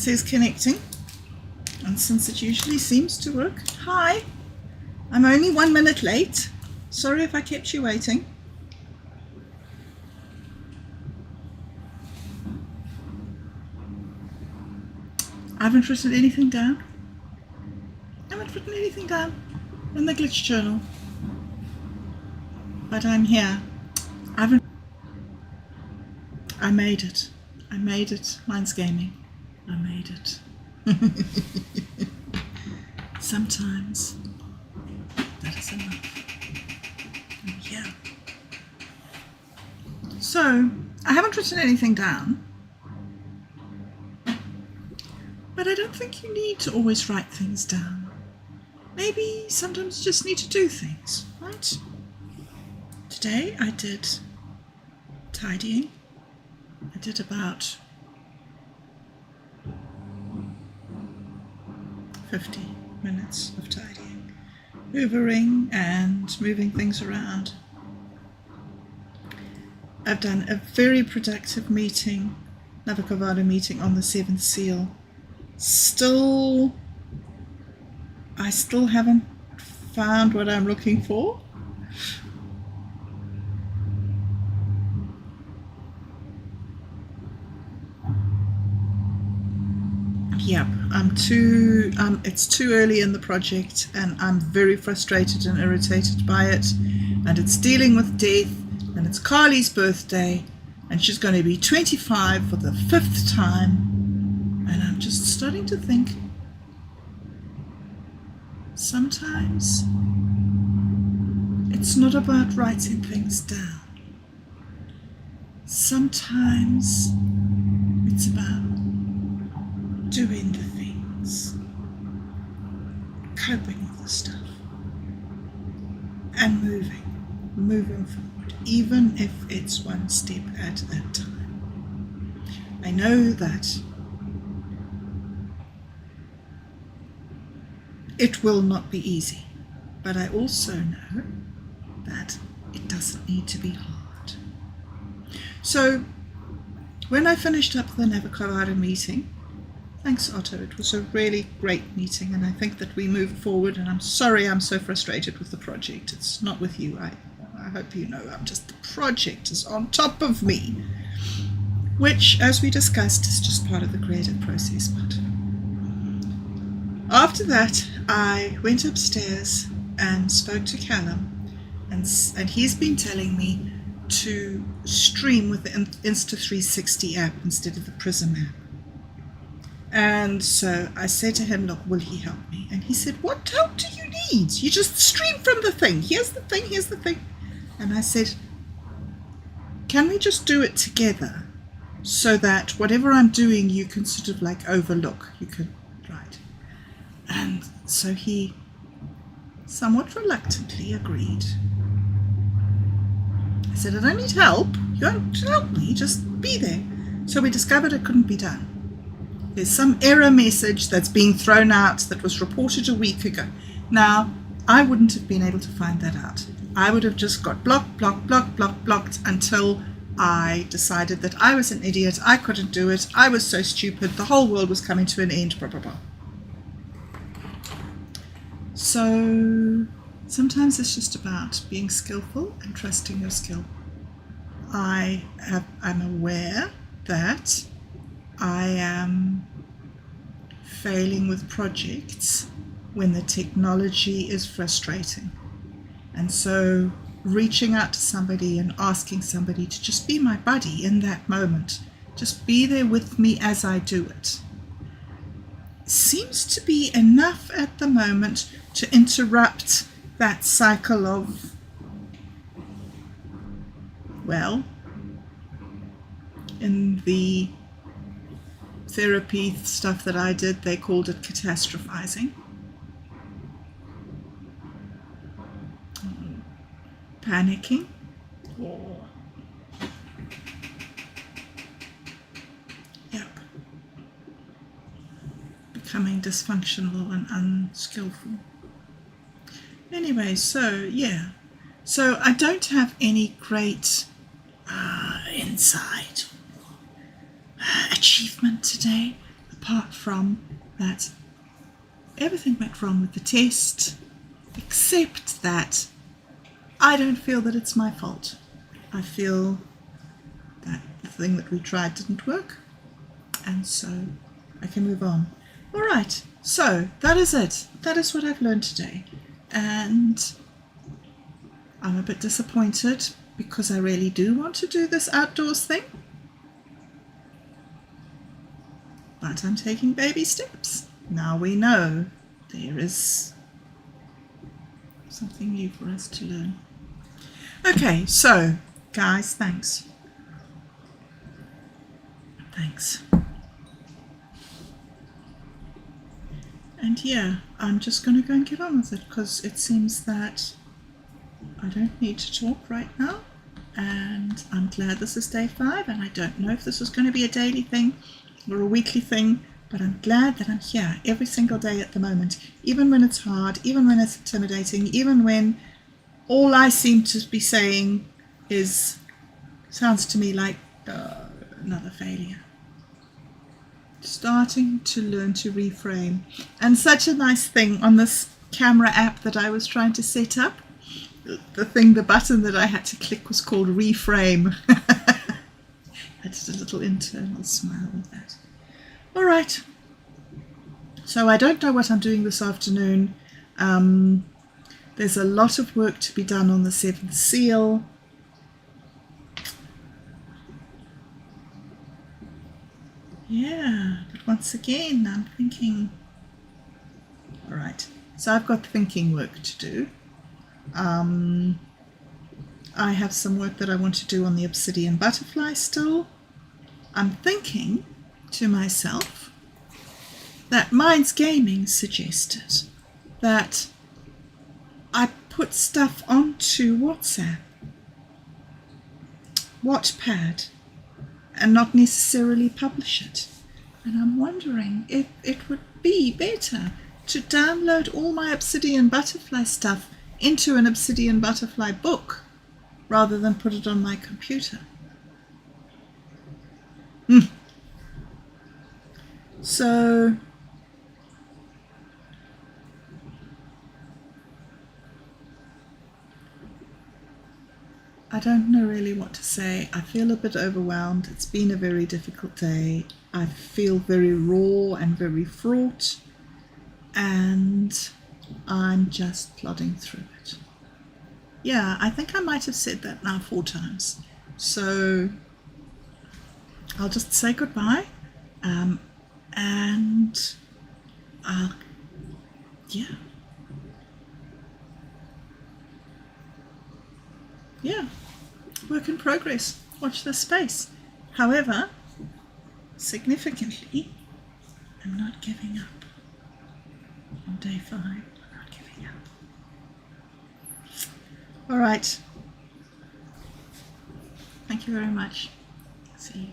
says connecting, and since it usually seems to work, hi, I'm only 1 minute late. Sorry if I kept you waiting. I haven't written anything down. I haven't written anything down in the glitch journal. But I'm here. I made it. I made it. Mine's gaming. I made it. Sometimes that is enough. I'm here. So, I haven't written anything down. But I don't think you need to always write things down. Maybe sometimes you just need to do things, right? Today I did tidying. I did about 50 minutes of tidying, hoovering and moving things around. I've done a very productive meeting, Navakovado meeting on the 7th seal. I still haven't found what I'm looking for. Yep, it's too early in the project and I'm very frustrated and irritated by it, and it's dealing with death, and it's Carly's birthday and she's going to be 25 for the 5th time, and I'm just starting to think sometimes it's not about writing things down. Sometimes it's about doing the things, coping with the stuff, and moving forward, even if it's one step at a time. I know that it will not be easy, but I also know that it doesn't need to be hard. So when I finished up the Navakovado meeting, thanks, Otto. It was a really great meeting, and I think that we moved forward, and I'm sorry I'm so frustrated with the project. It's not with you. I hope you know. The project is on top of me, which, as we discussed, is just part of the creative process. But after that, I went upstairs and spoke to Callum, and he's been telling me to stream with the Insta360 app instead of the Prism app. And so I said to him, look, will he help me? And he said, what help do you need? You just stream from the thing. Here's the thing. And I said, can we just do it together so that whatever I'm doing, you can sort of like overlook. You could, right. And so he somewhat reluctantly agreed. I said, I don't need help. You don't help me, just be there. So we discovered it couldn't be done. There's some error message that's being thrown out that was reported a week ago. Now, I wouldn't have been able to find that out. I would have just got blocked until I decided that I was an idiot, I couldn't do it, I was so stupid, the whole world was coming to an end, blah, blah, blah. So sometimes it's just about being skillful and trusting your skill. I'm aware that I am failing with projects when the technology is frustrating. And so reaching out to somebody and asking somebody to just be my buddy in that moment, just be there with me as I do it, seems to be enough at the moment to interrupt that cycle of, well, in the therapy stuff that I did, they called it catastrophizing. Panicking. Yep. Becoming dysfunctional and unskillful. Anyway, so yeah. So I don't have any great insight achievement today. apart from that everything went wrong with the test, except that I don't feel that it's my fault. I feel that the thing that we tried didn't work, and so I can move on. All right, so that is it. That is what I've learned today, and I'm a bit disappointed because I really do want to do this outdoors thing, but I'm taking baby steps. Now we know there is something new for us to learn. Okay, so guys, thanks. And yeah, I'm just going to go and get on with it because it seems that I don't need to talk right now, and I'm glad this is day 5, and I don't know if this is going to be a daily thing or a weekly thing, but I'm glad that I'm here every single day at the moment, even when it's hard, even when it's intimidating, even when all I seem to be saying sounds to me like another failure. Starting to learn to reframe. And such a nice thing on this camera app that I was trying to set up, the button that I had to click was called reframe. I did a little internal smile with that. All right, so I don't know what I'm doing this afternoon. There's a lot of work to be done on the 7th seal. Yeah, but once again, I'm thinking, all right, so I've got thinking work to do. I have some work that I want to do on the obsidian butterfly still. I'm thinking to myself that Minds Gaming suggested that I put stuff onto WhatsApp, Wattpad, and not necessarily publish it. And I'm wondering if it would be better to download all my obsidian butterfly stuff into an obsidian butterfly book rather than put it on my computer. So I don't know really what to say. I feel a bit overwhelmed. It's been a very difficult day. I feel very raw and very fraught, and I'm just plodding through it. Yeah, I think I might have said that now 4 times. So I'll just say goodbye, and yeah, work in progress. Watch this space. However, significantly, I'm not giving up. On day 5, I'm not giving up. All right. Thank you very much. See you.